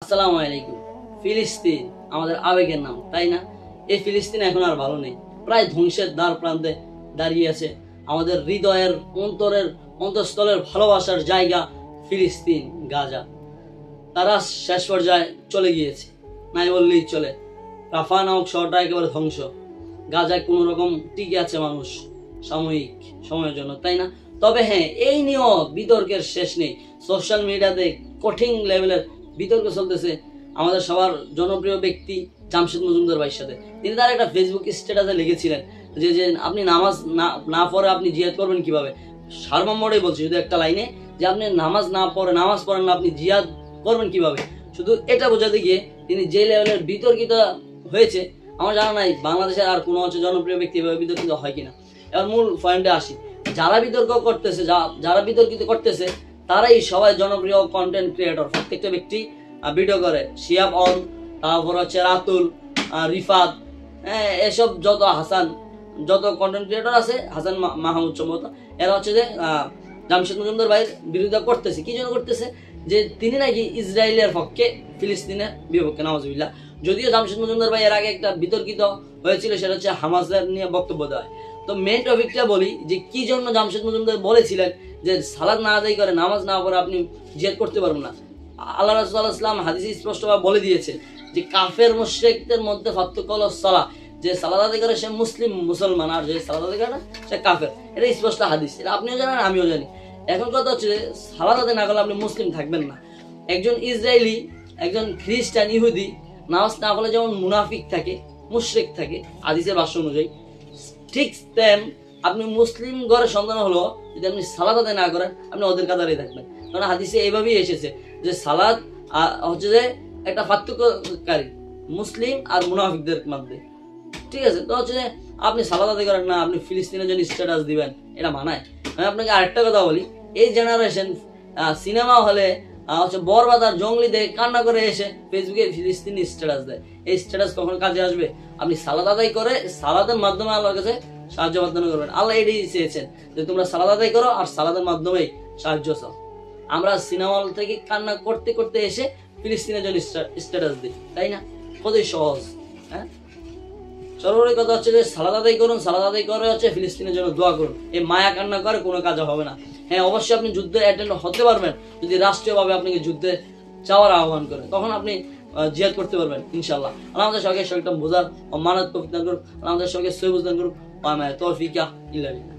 আসসালামু আলাইকুম। ফিলিস্তিন আমাদের আবেগের নাম, তাই না? এই ফিলিস্তিন এখন আর ভালো নেই, প্রায় ধ্বংসের দ্বার প্রান্তে দাঁড়িয়ে আছে। আমাদের হৃদয়ের অন্তঃস্থলের ভালোবাসার জায়গা ফিলিস্তিন, গাজা, তারা শেষ পর্যায়ে চলে গিয়েছে, নাই বললেই চলে। রাফা নামক শহরটা একেবারে ধ্বংস। গাজায় কোন রকম টিকে আছে মানুষ সাময়িক সময়ের জন্য, তাই না? তবে হ্যাঁ, এই নিয়েও বিতর্কের শেষ নেই। সোশ্যাল মিডিয়াতে কঠিন লেভেলের বিতর্ক চলতেছে আমাদের সবার জনপ্রিয় ব্যক্তি জামশেদ মজুমদার ভাইয়ের সাথে। তিনি তার একটা ফেসবুক স্ট্যাটাসে লিখেছিলেন যে আপনি নামাজ না পড়ে আপনি জিহাদ করবেন কিভাবে। সারমর্মটাই বলছি, শুধু একটা লাইনে, যে আপনি নামাজ পড়েন না, আপনি জিহাদ করবেন কিভাবে। শুধু এটা বোঝাতে গিয়ে তিনি যে লেভেলের বিতর্কিত হয়েছে, আমার জানা নাই বাংলাদেশের আর কোনো জনপ্রিয় ব্যক্তি এভাবে বিতর্কিত হয় কিনা। এবার মূল পয়েন্টে আসি। যারা বিতর্কিত করতেছে তারাই সবাই জনপ্রিয় কন্টেন্ট ক্রিয়েটর। প্রত্যেকটা ব্যক্তি ভিডিও করে, শিয়াব অন, তারপর হচ্ছে রাতুল, রিফাত, এসব যত কন্টেন্ট ক্রিয়েটর আছে, হাসান মাহমুদ সম্ভবত, এরা হচ্ছে যে জামশেদ মজুমদার ভাইয়ের বিরোধিতা করতেছে। কি জন্য করতেছে? যে তিনি নাকি ইসরায়েলের পক্ষে, ফিলিস্তিনের বিপক্ষে, নাউজুবিল্লাহ। যদিও জামশেদ মজুমদার ভাই এর আগে একটা বিতর্কিত হয়েছিল, সেটা হচ্ছে হামাসের নিয়ে বক্তব্য দেওয়া। তো মেইন টপিকটা বলি, যে কি জন্য জামশেদ মজুমদার বলেছিলেন যে সালাত না আদায় করে, নামাজ না পড়ে আপনি জিহাদ করতে পারবেন না। আল্লাহ রাসূল সাল্লাল্লাহু আলাইহি ওয়াসাল্লাম হাদিসে স্পষ্টভাবে বলে দিয়েছে যে কাফের মুশরিকদের মধ্যে পার্থক্য হলো সালাত। যে সালাত আদায় করে সে মুসলমান, আর যে সালাত আদায় করে না সে কাফের। এটা স্পষ্ট হাদিস, এটা আপনিও জানেন, আমিও জানি। এখন কথা হচ্ছে যে সালাত আদায় না করলে আপনি মুসলিম থাকবেন না। একজন ইসরায়েলি, একজন খ্রিস্টান, ইহুদি নামাজ না পড়লে যেমন মুনাফিক থাকে, মুশরিক থাকে হাদিসের ভাষ্য অনুযায়ী, ঠিক তেম আপনি মুসলিম ঘরের সন্তান হলো যদি আপনি সালাত আদায় না করেন, আপনি ওদের কাতারেই থাকবেন। কারণ হাদিসে এইভাবেই এসেছে যে সালাত হচ্ছে যে একটা পার্থক্যকারী মুসলিম আর মুনাফিকদের মধ্যে। ঠিক আছে, তো হচ্ছে যে আপনি সালাত আদায় করেন না, আপনি ফিলিস্তিনের জন্য স্ট্যাটাস দিবেন, এটা মানায়? আমি আপনাকে আরেকটা কথা বলি, এই জেনারেশন সিনেমা হলে হচ্ছে বরবাদ আর জঙ্গলি দেখে কান্না করে এসে ফেসবুকে ফিলিস্তিনি স্ট্যাটাস দেয়। এই স্ট্যাটাস কখন কাজে আসবে? আপনি সালাত আদায় করে সালাতের মাধ্যমে আল্লাহর কাছে সাহায্য প্রার্থনা করবেন। আল্লাহ এটাই চেয়েছেন যে তোমরা সালাত আদায় করো আর সালাতের মাধ্যমেই সাহায্য চাও। আমরা সিনেমা হল থেকে কান্না করতে করতে এসে ফিলিস্তিনের জন্য স্ট্যাটাস দিই, তাই না? কতই সহজ। হ্যাঁ, সর্বোপরি কথা হচ্ছে যে সালাত আদায় করুন, সালাত আদায় করে হচ্ছে ফিলিস্তিনের জন্য দোয়া করুন। এই মায়া কান্না করে কোনো কাজ হবে না। হ্যাঁ, অবশ্যই আপনি যুদ্ধে অ্যাটেন্ড হতে পারবেন যদি রাষ্ট্রীয়ভাবে আপনাকে যুদ্ধে যাওয়ার আহ্বান করে, তখন আপনি জিহাদ করতে পারবেন ইনশাআল্লাহ। আল্লাহ আমাদের সবাইকে সঠিকটা বোঝার ও মানত তৌফিক দান করুন। আল্লাহ আমাদের সবাইকে সহি বুঝ দান করুন। ওয়া মা তৌফিকা ইল্লা বিল্লাহ।